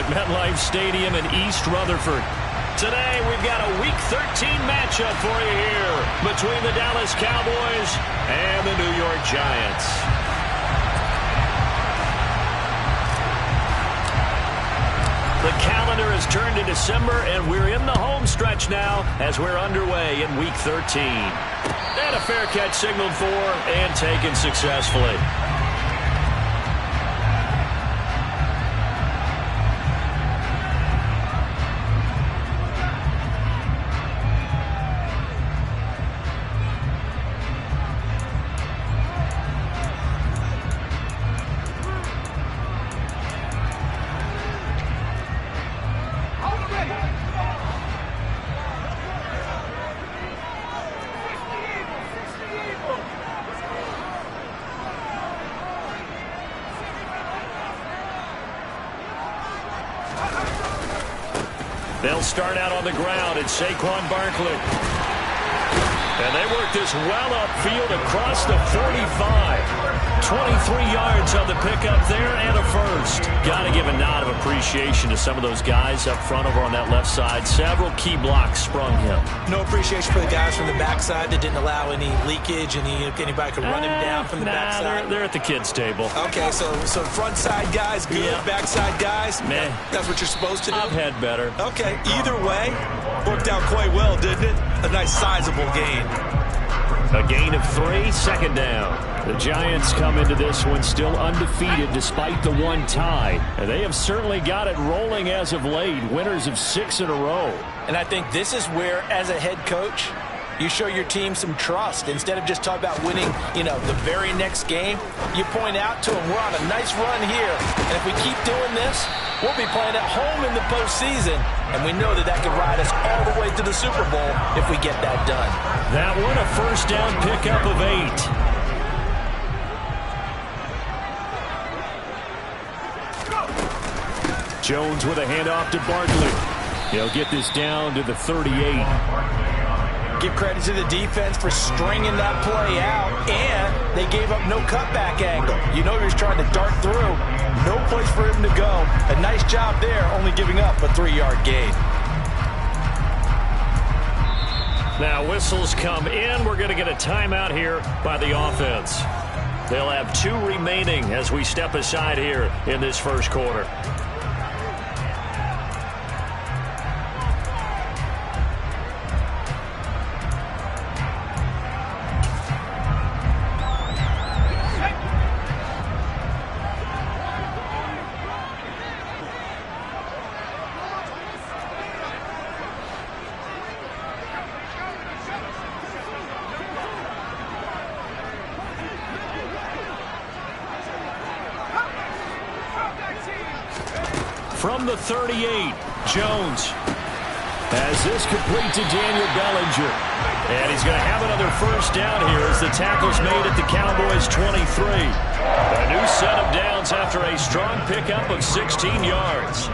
at MetLife Stadium in East Rutherford. Today, we've got a Week 13 matchup for you here between the Dallas Cowboys and the New York Giants. The calendar has turned to December, and we're in the home stretch now as we're underway in Week 13. And a fair catch signaled for and taken successfully. They'll start out on the ground. It's Saquon Barkley. And they work this well upfield across the 45. 23 yards on the pickup there and a first. Got to give a nod of appreciation to some of those guys up front over on that left side. Several key blocks sprung him. No appreciation for the guys from the backside that didn't allow any leakage. Anybody could run him down from the backside. They're at the kids' table. Okay, so front side guys good, backside guys, meh. That's what you're supposed to do? I've had better. Okay, either way, worked out quite well, didn't it? A nice sizable gain. A gain of 3, second down. The Giants come into this one still undefeated despite the one tie. And they have certainly got it rolling as of late. Winners of 6 in a row. And I think this is where, as a head coach, you show your team some trust. Instead of just talking about winning, the very next game, you point out to them, we're on a nice run here. And if we keep doing this, we'll be playing at home in the postseason. And we know that could ride us all the way to the Super Bowl if we get that done. That one a first down pickup of 8. Jones with a handoff to Barkley. He'll get this down to the 38. Give credit to the defense for stringing that play out, and they gave up no cutback angle. You know he was trying to dart through. No place for him to go. A nice job there, only giving up a 3-yard gain. Now whistles come in. We're going to get a timeout here by the offense. They'll have 2 remaining as we step aside here in this first quarter. From the 38, Jones has this complete to Daniel Bellinger. And he's going to have another first down here as the tackle's made at the Cowboys' 23. A new set of downs after a strong pickup of 16 yards.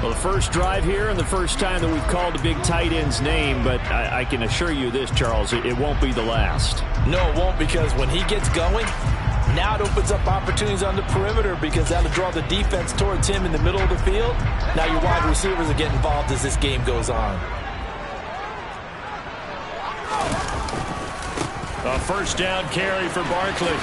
Well, the first drive here and the first time that we've called the big tight end's name, but I can assure you this, Charles, it won't be the last. No, it won't, because when he gets going, now it opens up opportunities on the perimeter because that'll draw the defense towards him in the middle of the field. Now your wide receivers will get involved as this game goes on. A first down carry for Barkley.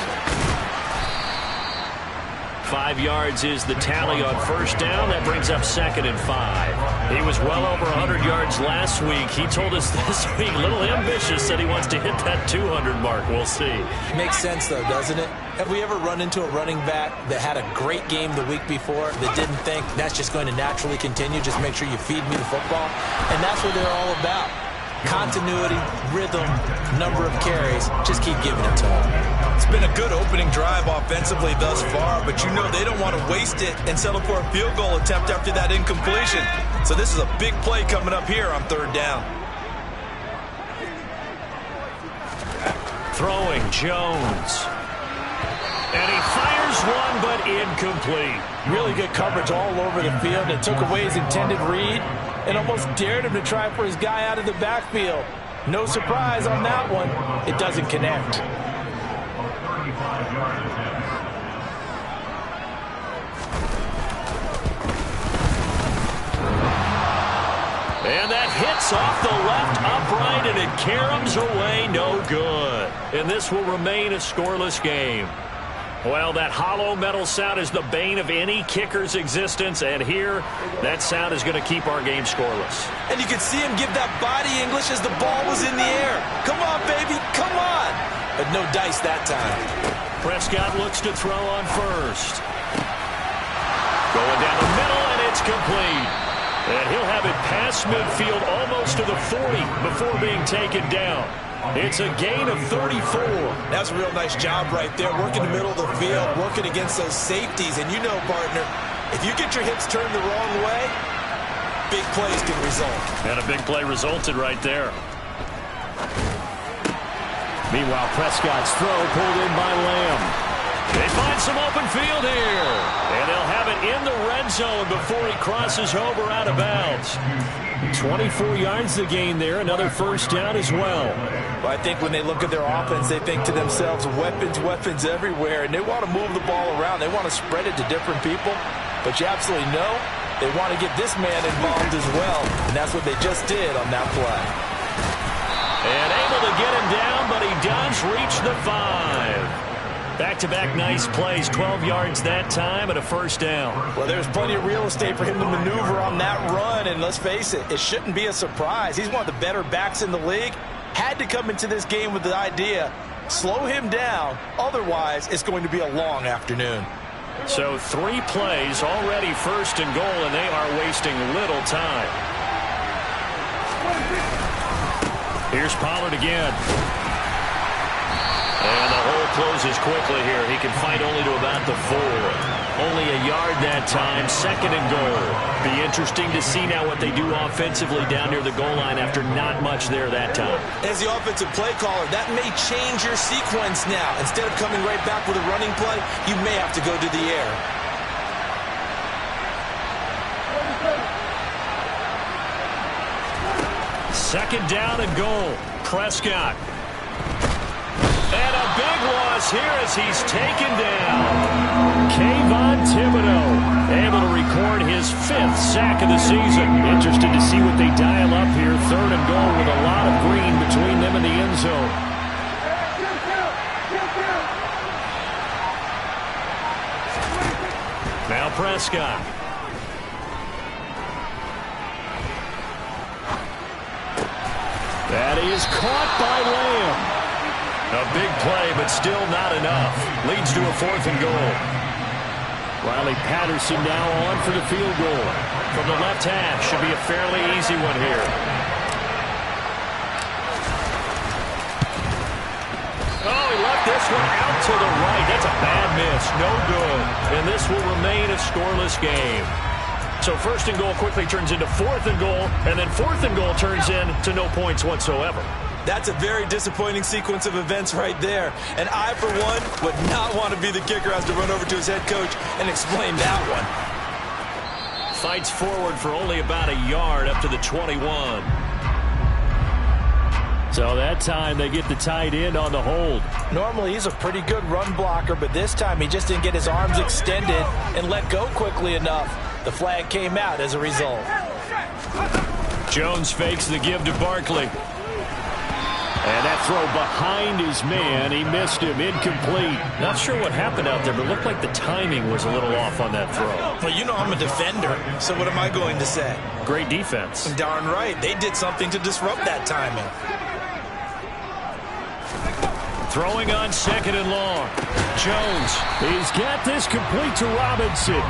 5 yards is the tally on first down. That brings up 2nd and 5. He was well over 100 yards last week. He told us this week, a little ambitious, that he wants to hit that 200 mark. We'll see. Makes sense, though, doesn't it? Have we ever run into a running back that had a great game the week before that didn't think that's just going to naturally continue? Just make sure you feed me the football. And that's what they're all about. Continuity, rhythm, number of carries. Just keep giving it to them. It's been a good opening drive offensively thus far, but you know they don't want to waste it and settle for a field goal attempt after that incompletion. So this is a big play coming up here on 3rd down. Throwing Jones. And he fires one, but incomplete. Really good coverage all over the field. It took away his intended read and almost dared him to try for his guy out of the backfield. No surprise on that one. It doesn't connect. And that hits off the left upright, and it caroms away, no good. And this will remain a scoreless game. Well, that hollow metal sound is the bane of any kicker's existence, and here, that sound is going to keep our game scoreless. And you could see him give that body English as the ball was in the air. Come on, baby, come on. But no dice that time. Prescott looks to throw on first. Going down the middle, and it's complete. And he'll have it past midfield almost to the 40 before being taken down. It's a gain of 34. That's a real nice job right there, working the middle of the field, working against those safeties. And you know, partner, if you get your hips turned the wrong way, big plays can result. And a big play resulted right there. Meanwhile, Prescott's throw pulled in by Lamb. They find some open field here. And they'll have it in the red zone before he crosses over out of bounds. 24 yards to gain there. Another first down as well. Well, I think when they look at their offense, they think to themselves, weapons, weapons everywhere. And they want to move the ball around. They want to spread it to different people. But you absolutely know they want to get this man involved as well. And that's what they just did on that play. And able to get him down, but he does reach the 5. Back-to-back nice plays, 12 yards that time and a first down. Well, there's plenty of real estate for him to maneuver on that run, and let's face it, it shouldn't be a surprise. He's one of the better backs in the league. Had to come into this game with the idea, slow him down, otherwise it's going to be a long afternoon. So 3 plays, already first and goal, and they are wasting little time. Here's Pollard again. And the hole closes quickly here. He can fight only to about the 4. Only a yard that time, second and goal. Be interesting to see now what they do offensively down near the goal line after not much there that time. As the offensive play caller, that may change your sequence now. Instead of coming right back with a running play, you may have to go to the air. Second down and goal. Prescott. And a big loss here as he's taken down. Kayvon Thibodeau able to record his 5th sack of the season. Interested to see what they dial up here. Third and goal with a lot of green between them and the end zone. Now Prescott. That is caught by Lamb. A big play, but still not enough. Leads to a 4th and goal. Riley Patterson now on for the field goal. From the left half, should be a fairly easy one here. Oh, he left this one out to the right. That's a bad miss. No good. And this will remain a scoreless game. So first and goal quickly turns into 4th and goal, and then 4th and goal turns into no points whatsoever. That's a very disappointing sequence of events right there. And I, for one, would not want to be the kicker who has to run over to his head coach and explain that one. Fights forward for only about a yard up to the 21. So that time they get the tight end on the hold. Normally he's a pretty good run blocker, but this time he just didn't get his arms extended and let go quickly enough. The flag came out as a result. Jones fakes the give to Barkley. And that throw behind his man, he missed him, incomplete. Not sure what happened out there, but it looked like the timing was a little off on that throw. Well, you know I'm a defender, so what am I going to say? Great defense. Darn right. They did something to disrupt that timing. Throwing on second and long. Jones, he's got this complete to Robinson.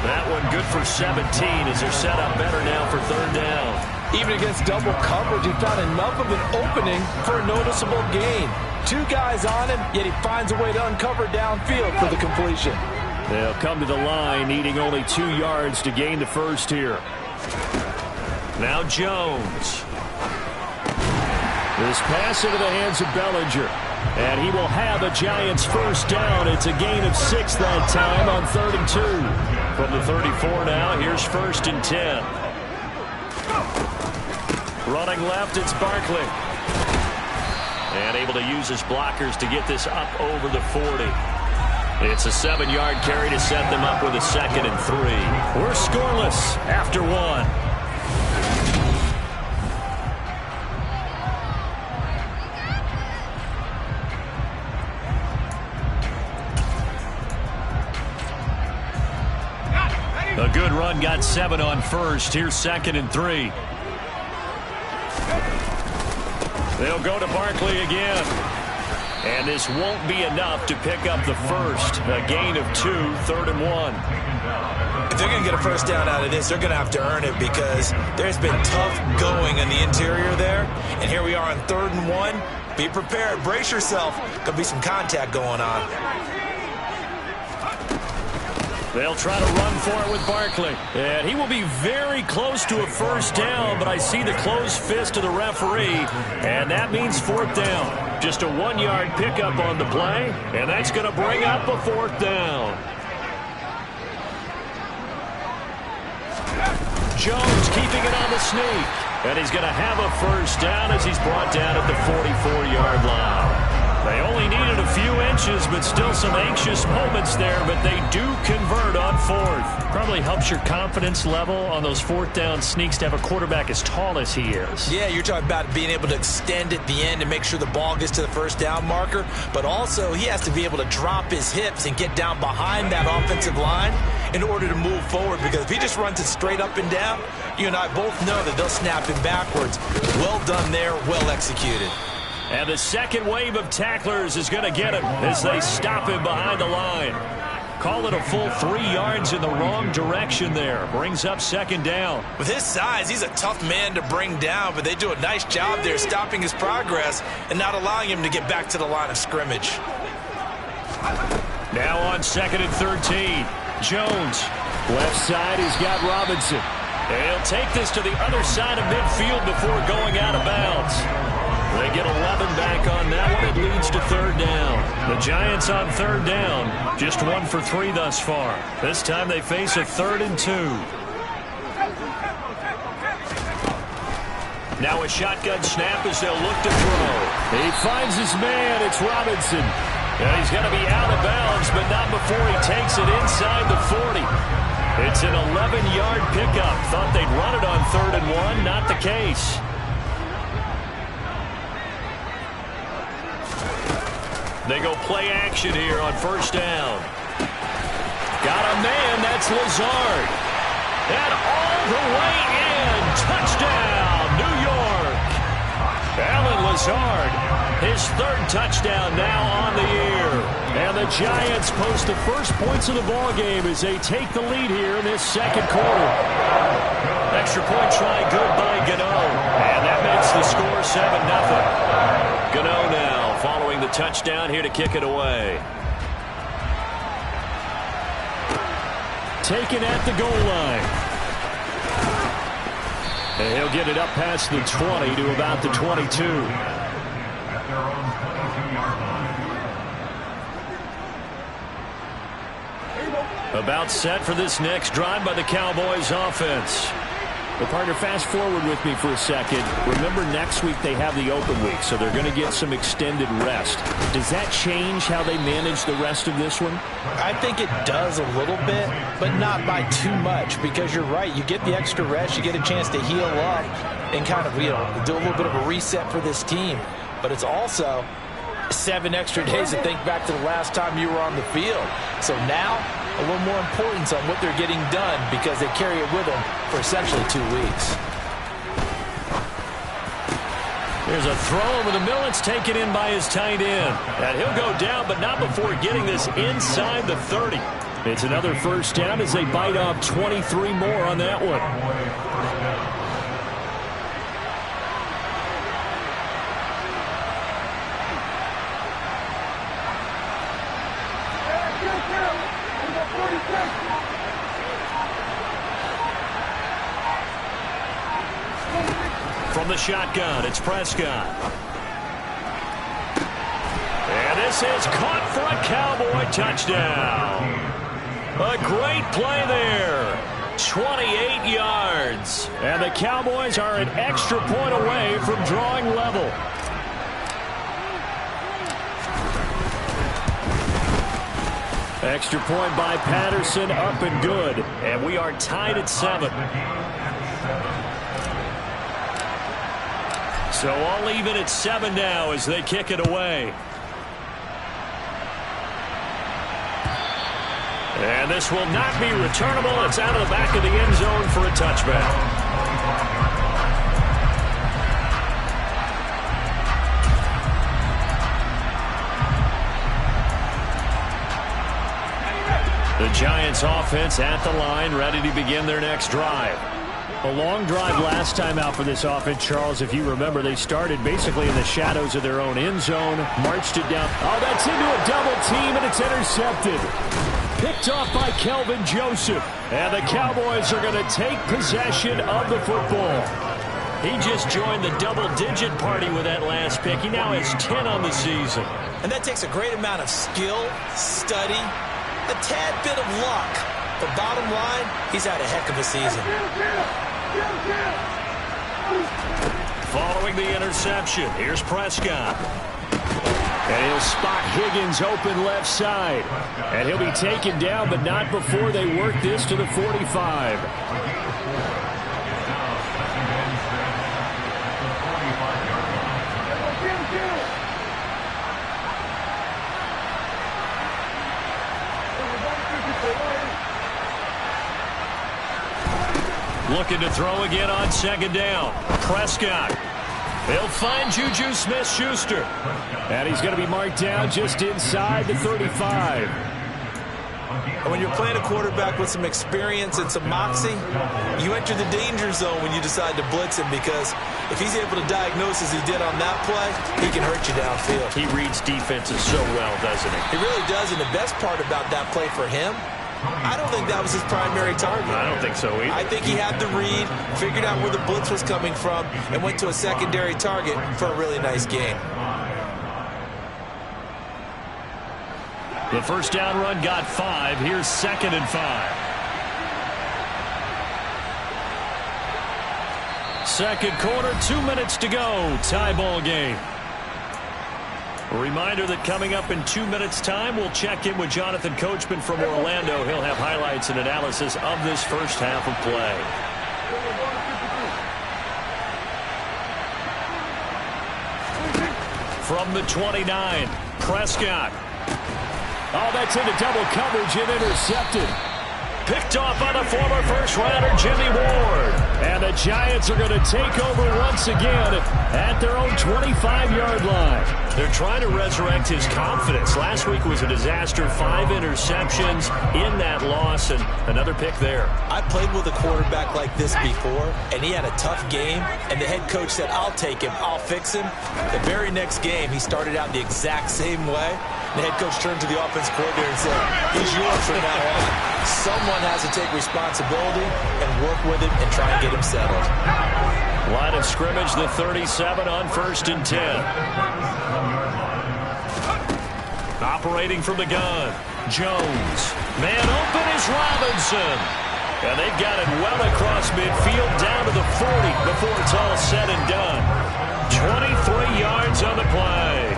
That one good for 17 as they're set up better now for third down. Even against double coverage, he found enough of an opening for a noticeable gain. 2 guys on him, yet he finds a way to uncover downfield for the completion. They'll come to the line, needing only 2 yards to gain the first here. Now Jones. This pass into the hands of Bellinger. And he will have a Giants first down. It's a gain of 6 that time on 3rd and 2. From the 34 now, here's 1st and 10. Running left, it's Barkley. And able to use his blockers to get this up over the 40. It's a 7-yard carry to set them up with a 2nd and 3. We're scoreless after 1. A good run got 7 on first. Here's 2nd and 3. They'll go to Barkley again. And this won't be enough to pick up the first. A gain of 2, 3rd and 1. If they're going to get a first down out of this, they're going to have to earn it because there's been tough going in the interior there. And here we are on 3rd and 1. Be prepared. Brace yourself. Could be some contact going on. They'll try to run for it with Barkley. And he will be very close to a first down, but I see the closed fist of the referee, and that means 4th down. Just a 1-yard pickup on the play, and that's going to bring up a 4th down. Jones keeping it on the sneak, and he's going to have a first down as he's brought down at the 44-yard line. They only needed a few inches, but still some anxious moments there, but they do convert on 4th. Probably helps your confidence level on those 4th down sneaks to have a quarterback as tall as he is. Yeah, you're talking about being able to extend at the end and make sure the ball gets to the first down marker, but also he has to be able to drop his hips and get down behind that offensive line in order to move forward, because if he just runs it straight up and down, you and I both know that they'll snap him backwards. Well done there, well executed. And the second wave of tacklers is going to get him as they stop him behind the line. Call it a full 3 yards in the wrong direction there. Brings up 2nd down. With his size, he's a tough man to bring down, but they do a nice job there stopping his progress and not allowing him to get back to the line of scrimmage. Now on 2nd and 13. Jones. Left side, he's got Robinson. And he'll take this to the other side of midfield before going out of bounds. They get 11 back on that one. It leads to 3rd down. The Giants on 3rd down. Just 1 for 3 thus far. This time they face a 3rd and 2. Now a shotgun snap as they'll look to throw. He finds his man. It's Robinson. And he's going to be out of bounds, but not before he takes it inside the 40. It's an 11-yard pickup. Thought they'd run it on 3rd and 1. Not the case. They go play action here on 1st down. Got a man, that's Lazard. And all the way in. Touchdown, New York. Alan Lazard, his 3rd touchdown now on the year. And the Giants post the first points of the ballgame as they take the lead here in this 2nd quarter. Extra point try good by Gano. And that makes the score 7-0. Gano now following the touchdown here to kick it away. Taken at the goal line. And he'll get it up past the 20 to about the 22. About set for this next drive by the Cowboys offense. Well, partner, fast forward with me for a second. Remember, next week they have the open week, so they're going to get some extended rest. Does that change how they manage the rest of this one? I think it does a little bit, but not by too much, because you're right. You get the extra rest, you get a chance to heal up and kind of, do a little bit of a reset for this team. But it's also 7 extra days to think back to the last time you were on the field. So now, a little more importance on what they're getting done because they carry it with them for essentially 2 weeks. There's a throw over the middle. It's taken in by his tight end. And he'll go down, but not before getting this inside the 30. It's another first down as they bite off 23 more on that one. From the shotgun, it's Prescott. And this is caught for a Cowboy touchdown. A great play there. 28 yards. And the Cowboys are an extra point away from drawing level. Extra point by Patterson, up and good. And we are tied at 7. So all even at 7 now as they kick it away. And this will not be returnable. It's out of the back of the end zone for a touchback. The Giants offense at the line, ready to begin their next drive. A long drive last time out for this offense, Charles. If you remember, they started basically in the shadows of their own end zone, marched it down. Oh, that's into a double team, and it's intercepted. Picked off by Kelvin Joseph. And the Cowboys are going to take possession of the football. He just joined the double-digit party with that last pick. He now has 10 on the season. And that takes a great amount of skill, study, a tad bit of luck. But bottom line, he's had a heck of a season. Following the interception, here's Prescott. And he'll spot Higgins open left side. And he'll be taken down, but not before they work this to the 45. Looking to throw again on second down. Prescott. He'll find Juju Smith-Schuster. And he's going to be marked down just inside the 35. And when you're playing a quarterback with some experience and some moxie, you enter the danger zone when you decide to blitz him, because if he's able to diagnose as he did on that play, he can hurt you downfield. He reads defenses so well, doesn't he? He really does, and the best part about that play for him, I don't think that was his primary target. I don't think so either. I think he had the read, figured out where the blitz was coming from, and went to a secondary target for a really nice game. The first down run got 5. Here's 2nd and 5. Second quarter, 2 minutes to go. Tie ball game. A reminder that coming up in 2 minutes' time, we'll check in with Jonathan Coachman from Orlando. He'll have highlights and analysis of this first half of play. From the 29, Prescott. Oh, that's into double coverage and intercepted. Picked off by the former first-rounder Jimmy Ward. And the Giants are going to take over once again at their own 25-yard line. They're trying to resurrect his confidence. Last week was a disaster. 5 interceptions in that loss, and another pick there. I played with a quarterback like this before, and he had a tough game, and the head coach said, "I'll take him, I'll fix him." The very next game, he started out the exact same way. The head coach turned to the offense coordinator and said, "He's yours from now on." Someone has to take responsibility and work with him and try and get him settled. Line of scrimmage, the 37 on 1st and 10. Operating from the gun, Jones. Man open is Robinson. And they've got it well across midfield down to the 40 before it's all said and done. 23 yards on the play.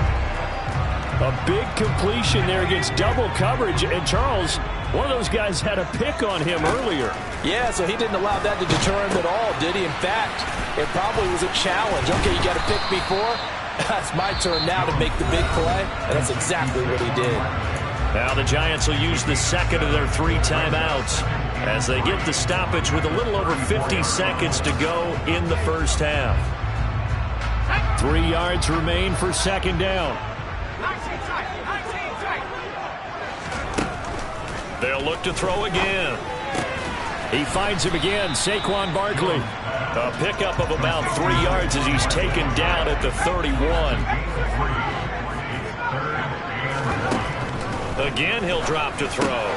A big completion there against double coverage. And Charles, one of those guys had a pick on him earlier. Yeah, so he didn't allow that to deter him at all, did he? In fact, it probably was a challenge. Okay, you got a pick before. That's my turn now to make the big play. And that's exactly what he did. Now the Giants will use the second of their 3 timeouts as they get the stoppage with a little over 50 seconds to go in the first half. 3 yards remain for second down. They'll look to throw again. He finds him again, Saquon Barkley. A pickup of about 3 yards as he's taken down at the 31. Again, he'll drop to throw.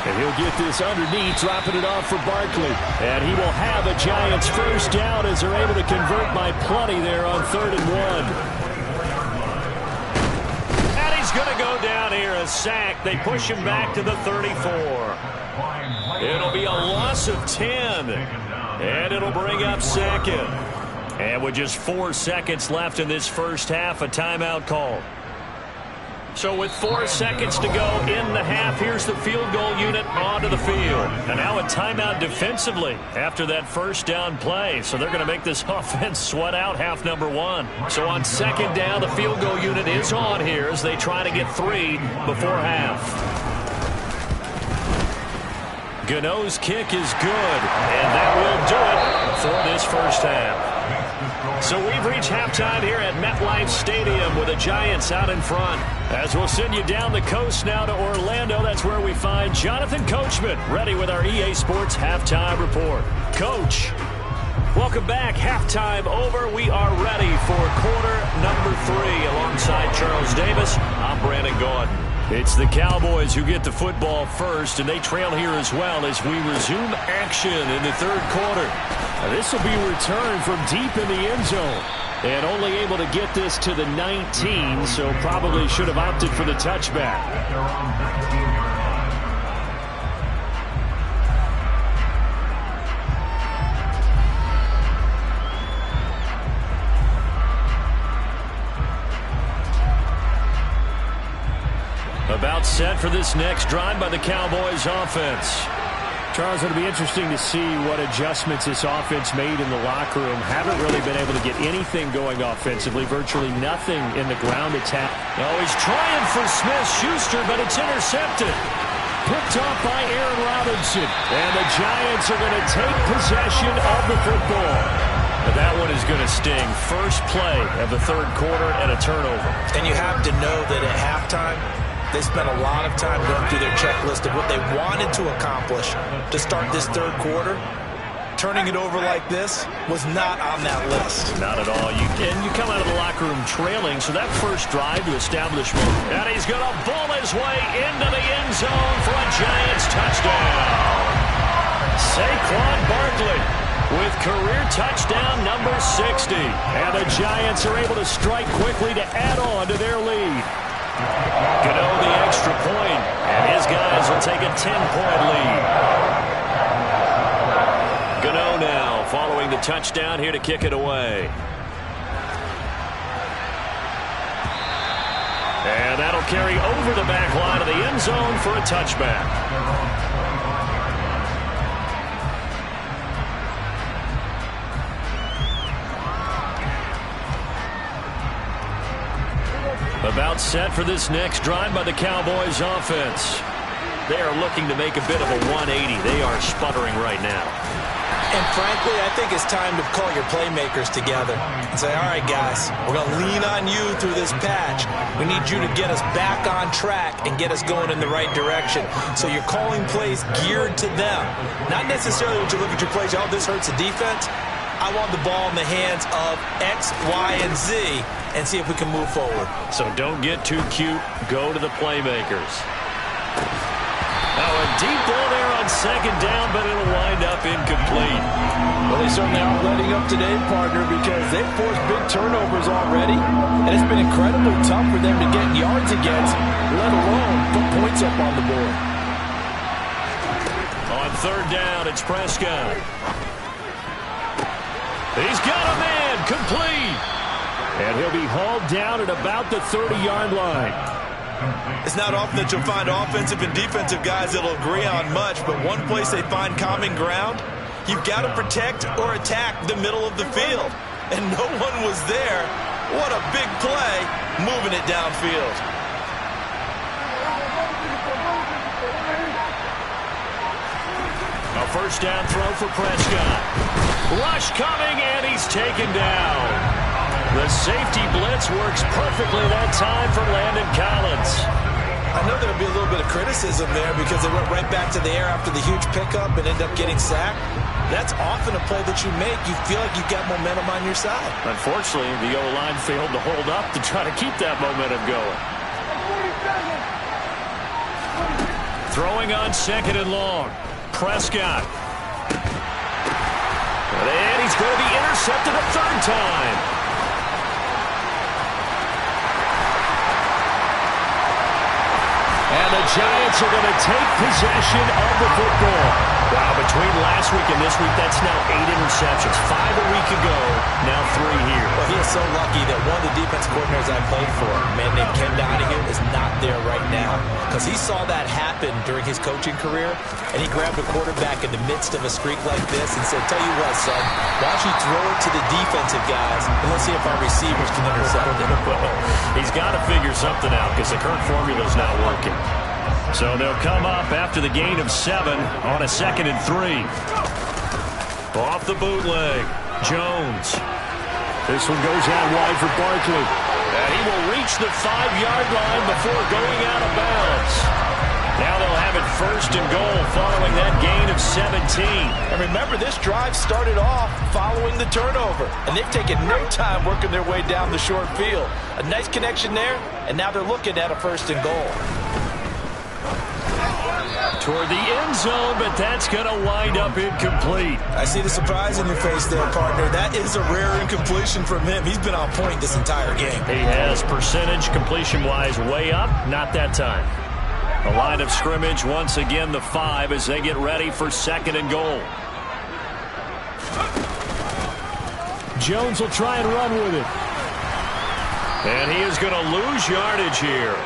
And he'll get this underneath, dropping it off for Barkley. And he will have a Giants first down as they're able to convert by plenty there on 3rd and 1. He's going to go down here, a sack. They push him back to the 34. It'll be a loss of 10. And it'll bring up 2nd. And with just 4 seconds left in this first half, a timeout call. So with 4 seconds to go in the half, here's the field goal unit onto the field. And now a timeout defensively after that first down play. So they're going to make this offense sweat out half number 1. So on second down, the field goal unit is on here as they try to get 3 before half. Gano's kick is good, and that will do it for this first half. So we've reached halftime here at MetLife Stadium with the Giants out in front. As we'll send you down the coast now to Orlando, that's where we find Jonathan Coachman ready with our EA Sports Halftime Report. Coach, welcome back. Halftime over. We are ready for quarter number 3 alongside Charles Davis. I'm Brandon Gaudin. It's the Cowboys who get the football first, and they trail here as well as we resume action in the third quarter. This will be returned from deep in the end zone, and only able to get this to the 19, so probably should have opted for the touchback. About set for this next drive by the Cowboys offense. Charles, it'll be interesting to see what adjustments this offense made in the locker room. Haven't really been able to get anything going offensively. Virtually nothing in the ground attack. Oh, he's trying for Smith-Schuster, but it's intercepted. Picked off by Aaron Robinson. And the Giants are going to take possession of the football. But that one is going to sting. First play of the third quarter and a turnover. And you have to know that at halftime, they spent a lot of time going through their checklist of what they wanted to accomplish to start this third quarter. Turning it over like this was not on that list. Not at all. You come out of the locker room trailing, so that first drive to establish one. And he's going to bull his way into the end zone for a Giants touchdown. Saquon Barkley with career touchdown number 60. And the Giants are able to strike quickly to add on to their lead. Gano the extra point, and his guys will take a 10-point lead. Gano now following the touchdown here to kick it away. And that'll carry over the back line of the end zone for a touchback. About set for this next drive by the Cowboys offense. They are looking to make a bit of a 180. They are sputtering right now. And frankly, I think it's time to call your playmakers together and say, all right, guys, we're going to lean on you through this patch. We need you to get us back on track and get us going in the right direction. So you're calling plays geared to them. Not necessarily when you look at your plays, oh, this hurts the defense. I want the ball in the hands of X, Y, and Z and see if we can move forward. So don't get too cute. Go to the playmakers. Oh, a deep ball there on second down, but it'll wind up incomplete. Well, they certainly aren't letting up today, partner, because they've forced big turnovers already, and it's been incredibly tough for them to get yards against, let alone put points up on the board. On third down, it's Prescott. He's got a man, complete. And he'll be hauled down at about the 30-yard line. It's not often that you'll find offensive and defensive guys that'll agree on much, but one place they find common ground, you've got to protect or attack the middle of the field. And no one was there. What a big play, moving it downfield. A first down throw for Prescott. Rush coming, and he's taken down. The safety blitz works perfectly that time for Landon Collins. I know there'll be a little bit of criticism there because they went right back to the air after the huge pickup and ended up getting sacked. That's often a play that you make. You feel like you've got momentum on your side. Unfortunately, the O-line failed to hold up to try to keep that momentum going. Throwing on second and long. Prescott. And he's going to be intercepted a third time. And the Giants are going to take possession of the football. Wow, between last week and this week, that's now 8 interceptions. 5 a week ago, now 3 here. Well, he is so lucky that one of the defense coordinators I played for, a man named Ken Donahue, is not there right now. Because he saw that happen during his coaching career, and he grabbed a quarterback in the midst of a streak like this and said, tell you what, son, why don't you throw it to the defensive guys, and let's see if our receivers can intercept it. Well, he's got to figure something out because the current formula is not working. So they'll come up after the gain of 7 on a 2nd and 3. Off the bootleg, Jones. This one goes out wide for Barkley. And he will reach the 5-yard line before going out of bounds. Now they'll have it 1st and goal following that gain of 17. And remember, this drive started off following the turnover. And they've taken no time working their way down the short field. A nice connection there, and now they're looking at a 1st and goal. Toward the end zone, but that's going to wind up incomplete. I see the surprise in your face there, partner. That is a rare incompletion from him. He's been on point this entire game. He has percentage completion-wise way up, not that time. The line of scrimmage, once again, the 5 as they get ready for 2nd and goal. Jones will try and run with it. And he is going to lose yardage here.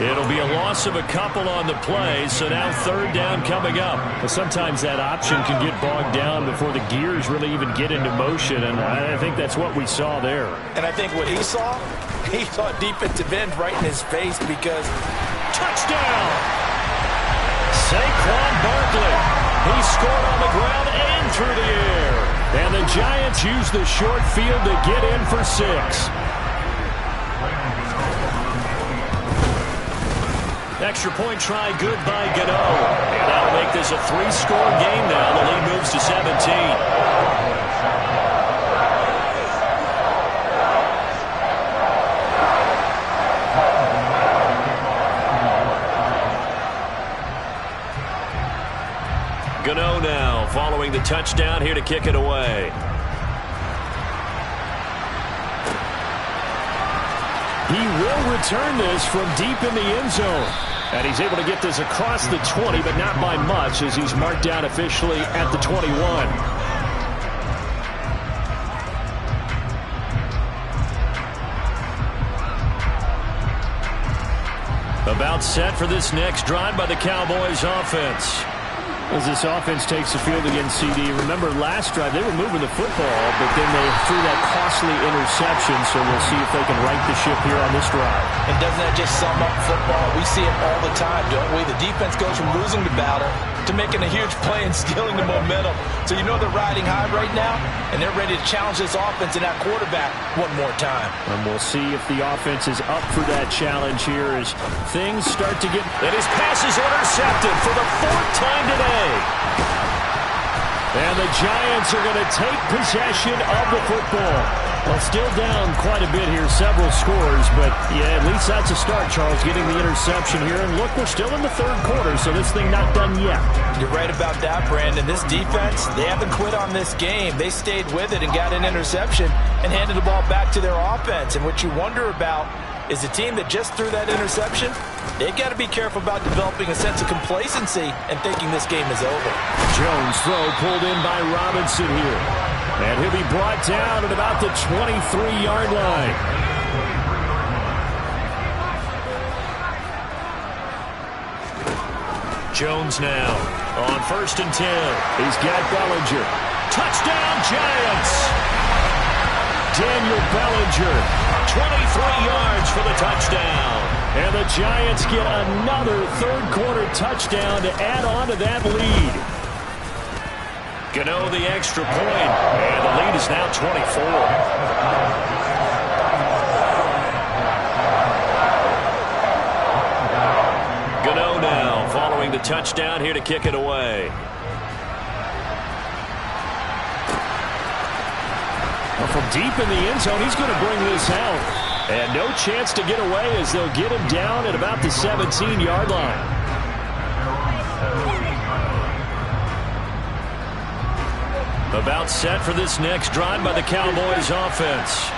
It'll be a loss of a couple on the play, so now 3rd down coming up. But sometimes that option can get bogged down before the gears really even get into motion, and I think that's what we saw there. And I think what he saw defensive end right in his face because touchdown! Saquon Barkley. He scored on the ground and through the air. And the Giants use the short field to get in for 6. Extra point try good by Gano. And that'll make this a 3-score game now. The lead moves to 17. Gano now following the touchdown here to kick it away. He will return this from deep in the end zone. And he's able to get this across the 20, but not by much as he's marked down officially at the 21. About set for this next drive by the Cowboys offense. As this offense takes the field against CD, remember last drive they were moving the football, but then they threw that costly interception, so we'll see if they can right the ship here on this drive. And doesn't that just sum up football? We see it all the time, don't we? The defense goes from losing the battle to making a huge play and stealing the momentum. So you know they're riding high right now, and they're ready to challenge this offense and that quarterback one more time. And we'll see if the offense is up for that challenge here as things start to get... And his pass is intercepted for the 4th time today. And the Giants are going to take possession of the football. Well, still down quite a bit here, several scores, but yeah, at least that's a start, Charles, getting the interception here. And look, we're still in the 3rd quarter, so this thing not done yet. You're right about that, Brandon. This defense, they haven't quit on this game. They stayed with it and got an interception and handed the ball back to their offense. And what you wonder about is the team that just threw that interception, they've got to be careful about developing a sense of complacency and thinking this game is over. Jones throw pulled in by Robinson here. And he'll be brought down at about the 23-yard line. Jones now on 1st and 10. He's got Bellinger. Touchdown, Giants! Daniel Bellinger. 23 yards for the touchdown. And the Giants get another 3rd quarter touchdown to add on to that lead. Gano the extra point, and the lead is now 24. Gano now following the touchdown here to kick it away. Well, from deep in the end zone, he's going to bring this out. And no chance to get away as they'll get him down at about the 17-yard line. About set for this next drive by the Cowboys offense.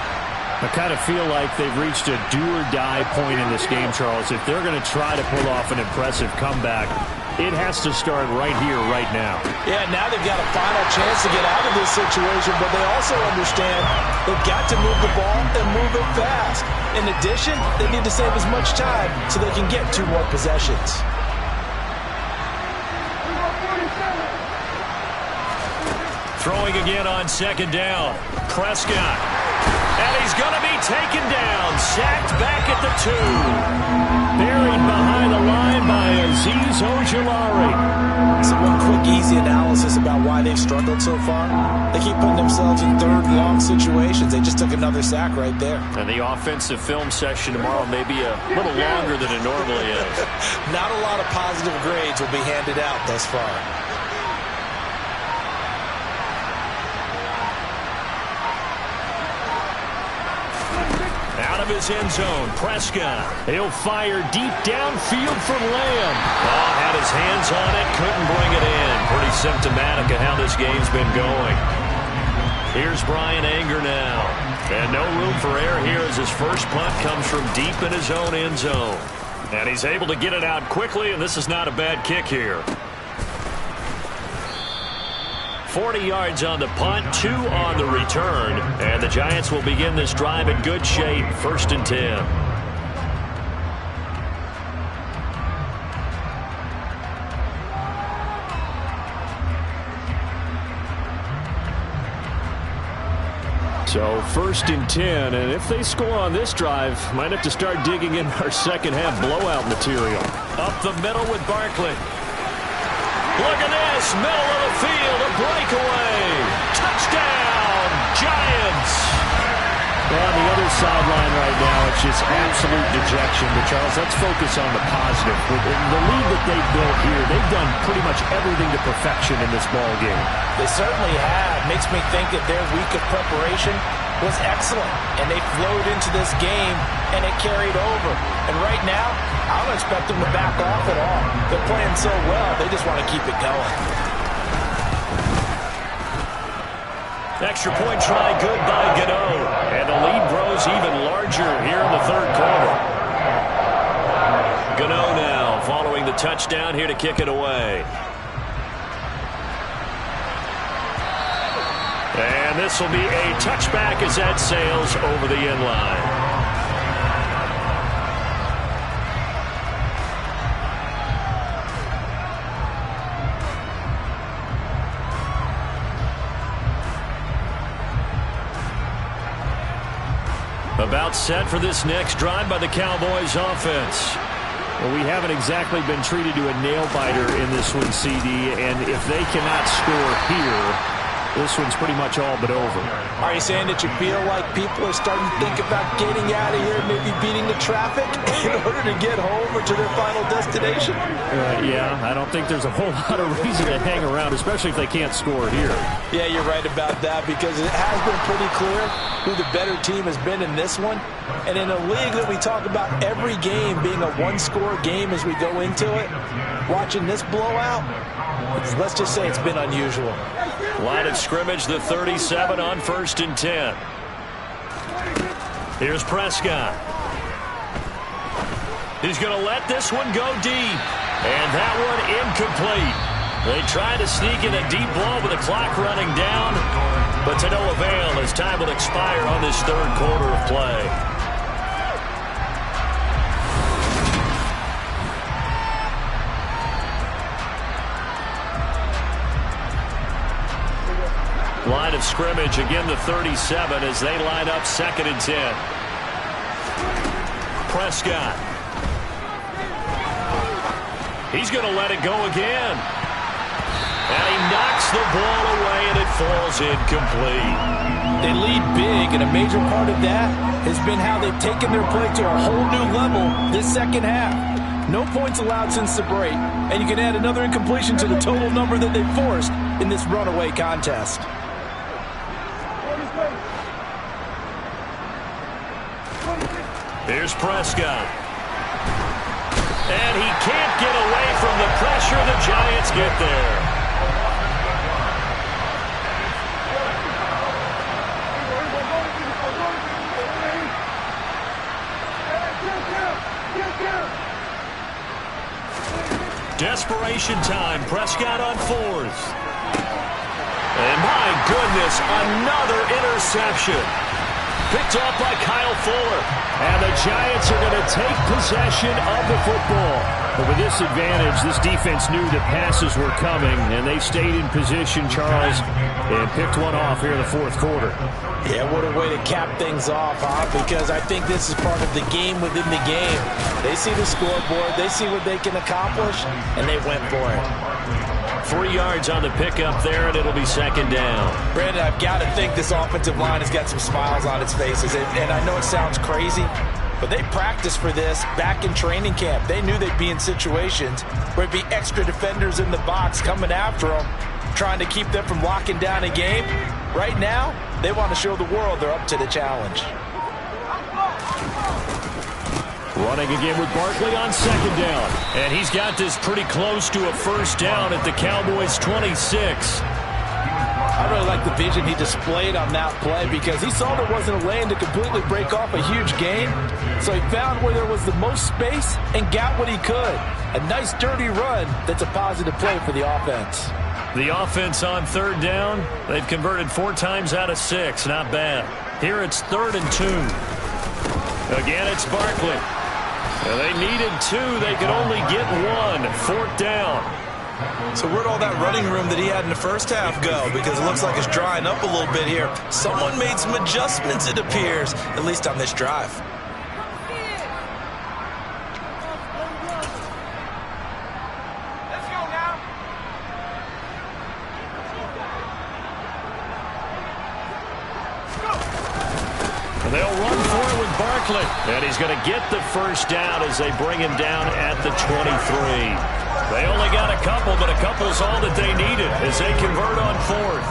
I kind of feel like they've reached a do-or-die point in this game, Charles. If they're going to try to pull off an impressive comeback, it has to start right here, right now. Yeah, now they've got a final chance to get out of this situation, but they also understand they've got to move the ball and move it fast. In addition, they need to save as much time so they can get 2 more possessions. Throwing again on 2nd down. Prescott. And he's going to be taken down. Sacked back at the 2. Buried behind the line by Azeez Ojulari. So one quick, easy analysis about why they've struggled so far. They keep putting themselves in third and long situations. They just took another sack right there. And the offensive film session tomorrow may be a little longer than it normally is. Not a lot of positive grades will be handed out thus far. Out of his end zone, Prescott. He'll fire deep downfield for Lamb. Oh, had his hands on it, couldn't bring it in. Pretty symptomatic of how this game's been going. Here's Brian Anger now. And no room for error here as his first punt comes from deep in his own end zone. And he's able to get it out quickly, and this is not a bad kick here. 40 yards on the punt, 2 on the return. And the Giants will begin this drive in good shape, 1st and 10. So 1st and 10, and if they score on this drive, might have to start digging in our second half blowout material. Up the middle with Barkley. Look at this, middle of the field, a breakaway. Touchdown, Giants. Well, on the other sideline right now, it's just absolute dejection. But, Charles, let's focus on the positive. With the lead that they've built here, they've done pretty much everything to perfection in this ball game. They certainly have. Makes me think that their week of preparation was excellent. And they flowed into this game, and it carried over. And right now, I don't expect them to back off at all. They're playing so well, they just want to keep it going. Extra point try good by Gano. And the lead grows even larger here in the 3rd quarter. Gano now following the touchdown here to kick it away. And this will be a touchback as that sails over the end line. About set for this next drive by the Cowboys offense. Well, we haven't exactly been treated to a nail-biter in this one, CD, and if they cannot score here, this one's pretty much all but over. Are you saying that you feel like people are starting to think about getting out of here, maybe beating the traffic in order to get home or to their final destination? Yeah, I don't think there's a whole lot of reason to hang around, especially if they can't score here. Yeah, you're right about that because it has been pretty clear who the better team has been in this one. And in a league that we talk about every game being a one-score game as we go into it, watching this blowout, let's just say it's been unusual. Line of scrimmage, the 37 on 1st and 10. Here's Prescott. He's going to let this one go deep. And that one incomplete. They try to sneak in a deep ball with the clock running down, but to no avail as time will expire on this 3rd quarter of play. Line of scrimmage, again the 37 as they line up 2nd and 10. Prescott. He's going to let it go again. And he knocks the ball away and it falls incomplete. They lead big, and a major part of that has been how they've taken their play to a whole new level this second half. No points allowed since the break, and you can add another incompletion to the total number that they've forced in this runaway contest. Here's Prescott. And he can't get away from the pressure. The Giants get there. Desperation time. Prescott on 4th. And my goodness, another interception. picked off by Kyle Fuller. And the Giants are going to take possession of the football. But with this advantage, this defense knew the passes were coming, and they stayed in position, Charles, and picked one off here in the fourth quarter. Yeah, what a way to cap things off, huh? Because I think this is part of the game within the game. They see the scoreboard, they see what they can accomplish, and they went for it. 3 yards on the pickup there, and it'll be second down. Brandon, I've got to think this offensive line has got some smiles on its faces. And I know it sounds crazy, but they practiced for this back in training camp. They knew they'd be in situations where it'd be extra defenders in the box coming after them, trying to keep them from locking down a game. Right now, they want to show the world they're up to the challenge. Running again with Barkley on second down. And he's got this pretty close to a first down at the Cowboys' 26. I really like the vision he displayed on that play because he saw there wasn't a lane to completely break off a huge gain. So he found where there was the most space and got what he could. A nice dirty run that's a positive play for the offense. The offense on third down, they've converted 4 times out of 6. Not bad. Here it's 3rd and 2. Again, it's Barkley. They needed 2. They could only get 1. 4th down. So where'd all that running room that he had in the first half go? Because it looks like it's drying up a little bit here. Someone made some adjustments, it appears, at least on this drive. They'll run for it with Barkley. And he's going to get the first down as they bring him down at the 23. They only got a couple, but a couple's all that they needed as they convert on 4th.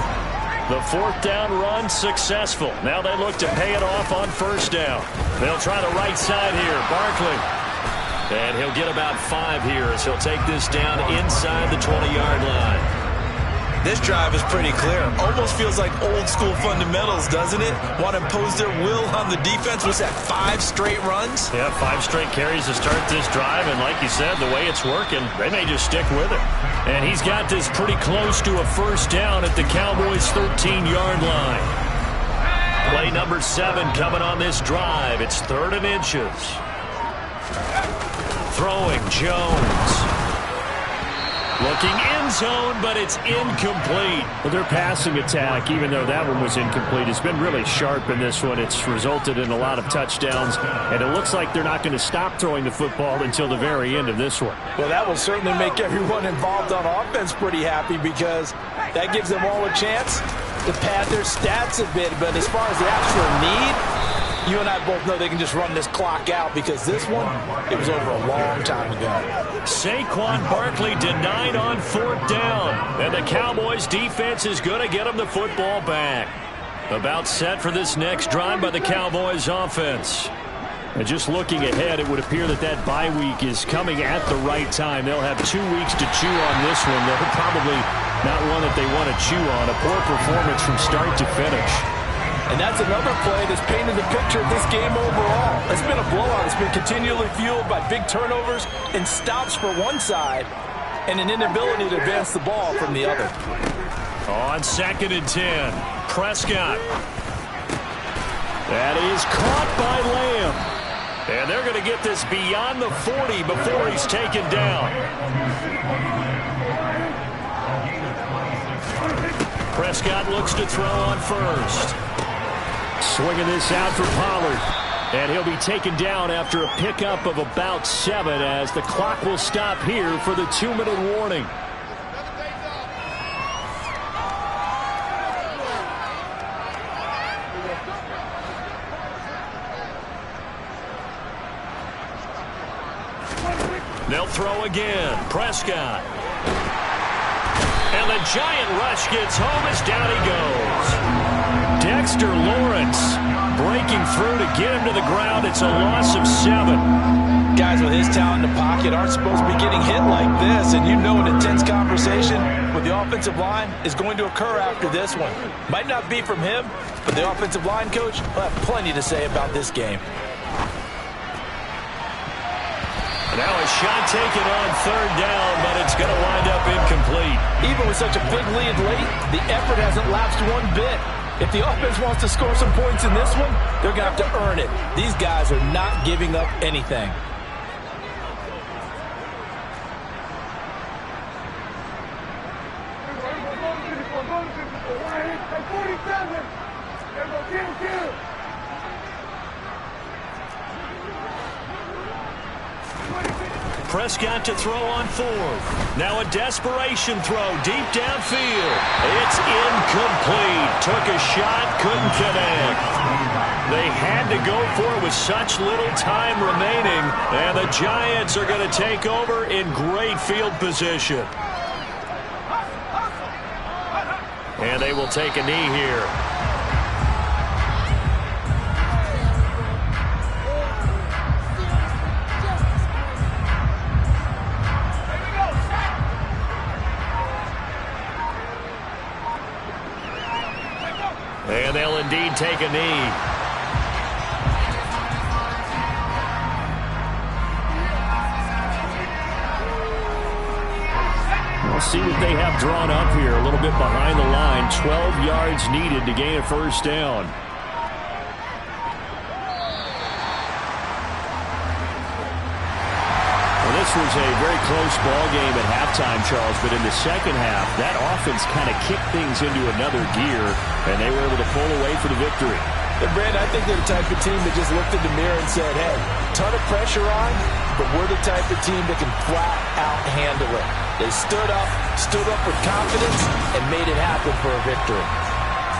The 4th down run successful. Now they look to pay it off on first down. They'll try the right side here. Barkley. And he'll get about 5 here as he'll take this down inside the 20-yard line. This drive is pretty clear. Almost feels like old school fundamentals, doesn't it? Want to impose their will on the defense. Was that 5 straight runs? Yeah, 5 straight carries to start this drive. And like you said, the way it's working, they may just stick with it. And he's got this pretty close to a first down at the Cowboys' 13-yard line. Play number 7 coming on this drive. It's 3rd and inches. Throwing Jones. Looking end zone, but it's incomplete. Well, their passing attack, even though that one was incomplete, has been really sharp in this one. It's resulted in a lot of touchdowns, and it looks like they're not going to stop throwing the football until the very end of this one. Well, that will certainly make everyone involved on offense pretty happy because that gives them all a chance to pad their stats a bit. But as far as the actual need, you and I both know they can just run this clock out because this one, it was over a long time ago. Saquon Barkley denied on 4th down. And the Cowboys defense is going to get him the football back. About set for this next drive by the Cowboys offense. And just looking ahead, it would appear that that bye week is coming at the right time. They'll have 2 weeks to chew on this one. They're probably not one that they want to chew on. A poor performance from start to finish. And that's another play that's painted the picture of this game overall. It's been a blowout. It's been continually fueled by big turnovers and stops for one side and an inability to advance the ball from the other. On 2nd and 10, Prescott. That is caught by Lamb. And they're going to get this beyond the 40 before he's taken down. Prescott looks to throw on first. Swinging this out for Pollard. And he'll be taken down after a pickup of about 7 as the clock will stop here for the 2-minute warning. They'll throw again. Prescott. And the giant rush gets home as down he goes. Dexter Lawrence breaking through to get him to the ground. It's a loss of 7. Guys with his talent in the pocket aren't supposed to be getting hit like this, and you know an intense conversation with the offensive line is going to occur after this one. Might not be from him, but the offensive line coach will have plenty to say about this game. Now a shot taken on 3rd down, but it's going to wind up incomplete. Even with such a big lead late, the effort hasn't lapsed one bit. If the offense wants to score some points in this one, they're going to have to earn it. These guys are not giving up anything. Prescott to throw on fourth. Now a desperation throw deep downfield. It's incomplete. Took a shot, couldn't connect. They had to go for it with such little time remaining, and the Giants are going to take over in great field position. And they will take a knee here. And they'll indeed take a knee. We'll see what they have drawn up here. A little bit behind the line. 12 yards needed to gain a first down. This was a very close ball game at halftime, Charles, but in the second half, that offense kind of kicked things into another gear, and they were able to pull away for the victory. And Brandon, I think they're the type of team that just looked in the mirror and said, hey, ton of pressure on, but we're the type of team that can flat out handle it. They stood up with confidence, and made it happen for a victory.